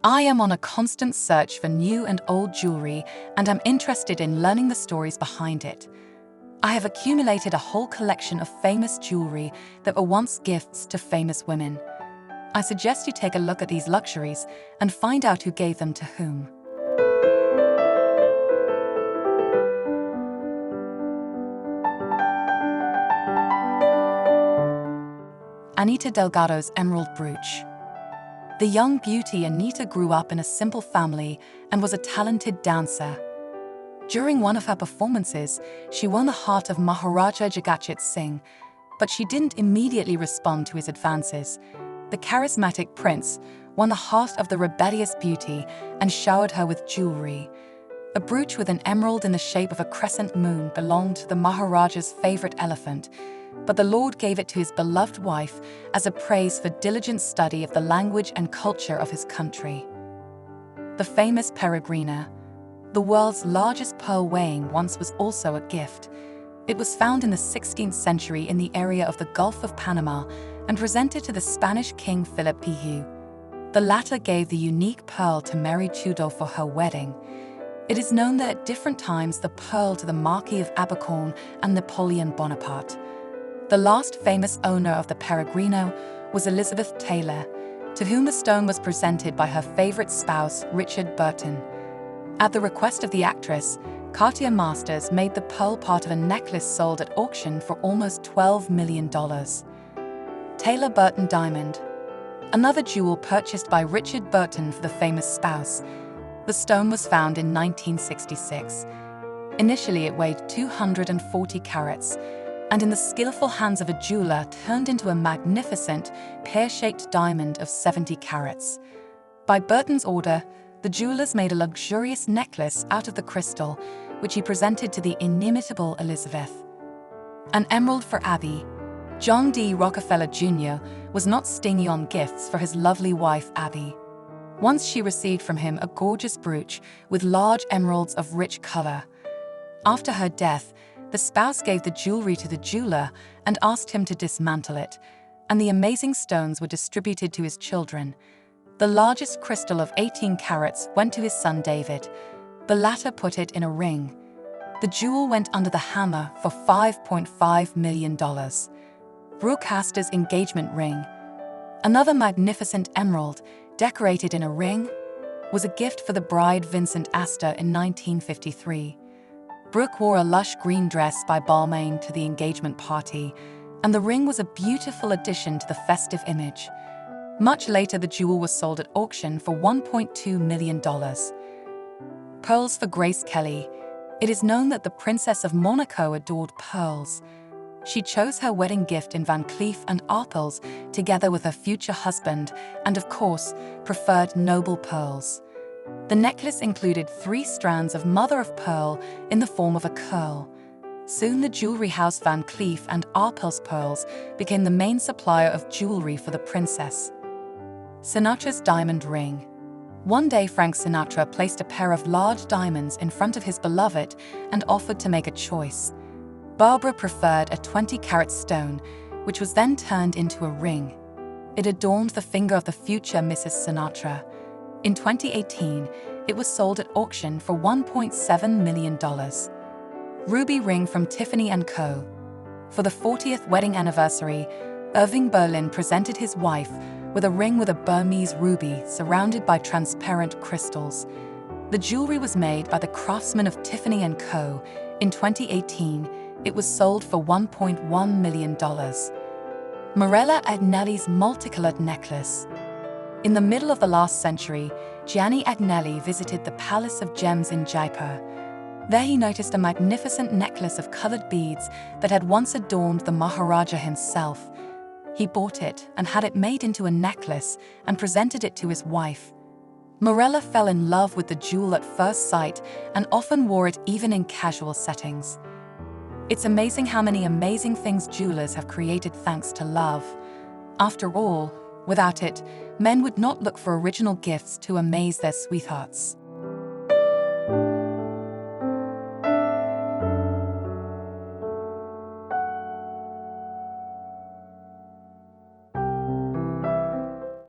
I am on a constant search for new and old jewelry, and I'm interested in learning the stories behind it. I have accumulated a whole collection of famous jewelry that were once gifts to famous women. I suggest you take a look at these luxuries and find out who gave them to whom. Anita Delgado's emerald brooch. The young beauty Anita grew up in a simple family and was a talented dancer. During one of her performances, she won the heart of Maharaja Jagatjit Singh, but she didn't immediately respond to his advances. The charismatic prince won the heart of the rebellious beauty and showered her with jewelry. A brooch with an emerald in the shape of a crescent moon belonged to the Maharaja's favorite elephant, but the Lord gave it to his beloved wife as a praise for diligent study of the language and culture of his country. The famous peregrina, the world's largest pearl weighing once, was also a gift. It was found in the 16th century in the area of the Gulf of Panama and presented to the Spanish King Philip Pu. The latter gave the unique pearl to Mary Tudor for her wedding. It is known that at different times the pearl to the Marquis of Abercorn and Napoleon Bonaparte. The last famous owner of the peregrino was Elizabeth Taylor, to whom the stone was presented by her favorite spouse, Richard Burton. At the request of the actress, Cartier Masters made the pearl part of a necklace sold at auction for almost $12 million. Taylor Burton diamond, another jewel purchased by Richard Burton for the famous spouse. The stone was found in 1966. Initially, it weighed 240 carats, and in the skillful hands of a jeweler turned into a magnificent, pear-shaped diamond of 70 carats. By Burton's order, the jewelers made a luxurious necklace out of the crystal, which he presented to the inimitable Elizabeth. An emerald for Abby. John D. Rockefeller Jr. was not stingy on gifts for his lovely wife, Abby. Once she received from him a gorgeous brooch with large emeralds of rich color. After her death, the spouse gave the jewelry to the jeweler and asked him to dismantle it, and the amazing stones were distributed to his children. The largest crystal of 18 carats went to his son David. The latter put it in a ring. The jewel went under the hammer for $5.5 million. Brooch Astor's engagement ring. Another magnificent emerald, decorated in a ring, was a gift for the bride Vincent Astor in 1953. Brooch wore a lush green dress by Balmain to the engagement party, and the ring was a beautiful addition to the festive image. Much later, the jewel was sold at auction for $1.2 million. Pearls for Grace Kelly. It is known that the Princess of Monaco adored pearls. She chose her wedding gift in Van Cleef & Arpels together with her future husband and, of course, preferred noble pearls. The necklace included 3 strands of mother-of-pearl in the form of a curl. Soon the jewelry house Van Cleef & Arpels Pearls became the main supplier of jewelry for the princess. Sinatra's diamond ring. One day Frank Sinatra placed a pair of large diamonds in front of his beloved and offered to make a choice. Barbara preferred a 20-carat stone, which was then turned into a ring. It adorned the finger of the future Mrs. Sinatra. In 2018, it was sold at auction for $1.7 million. Ruby ring from Tiffany Co. For the 40th wedding anniversary, Irving Berlin presented his wife with a ring with a Burmese ruby surrounded by transparent crystals. The jewelry was made by the craftsmen of Tiffany Co. In 2018, it was sold for $1.1 million. Morella Agnelli's multicolored necklace. In the middle of the last century, Gianni Agnelli visited the Palace of Gems in Jaipur. There he noticed a magnificent necklace of colored beads that had once adorned the Maharaja himself. He bought it and had it made into a necklace and presented it to his wife. Morella fell in love with the jewel at first sight and often wore it even in casual settings. It's amazing how many amazing things jewelers have created thanks to love. After all, without it, men would not look for original gifts to amaze their sweethearts.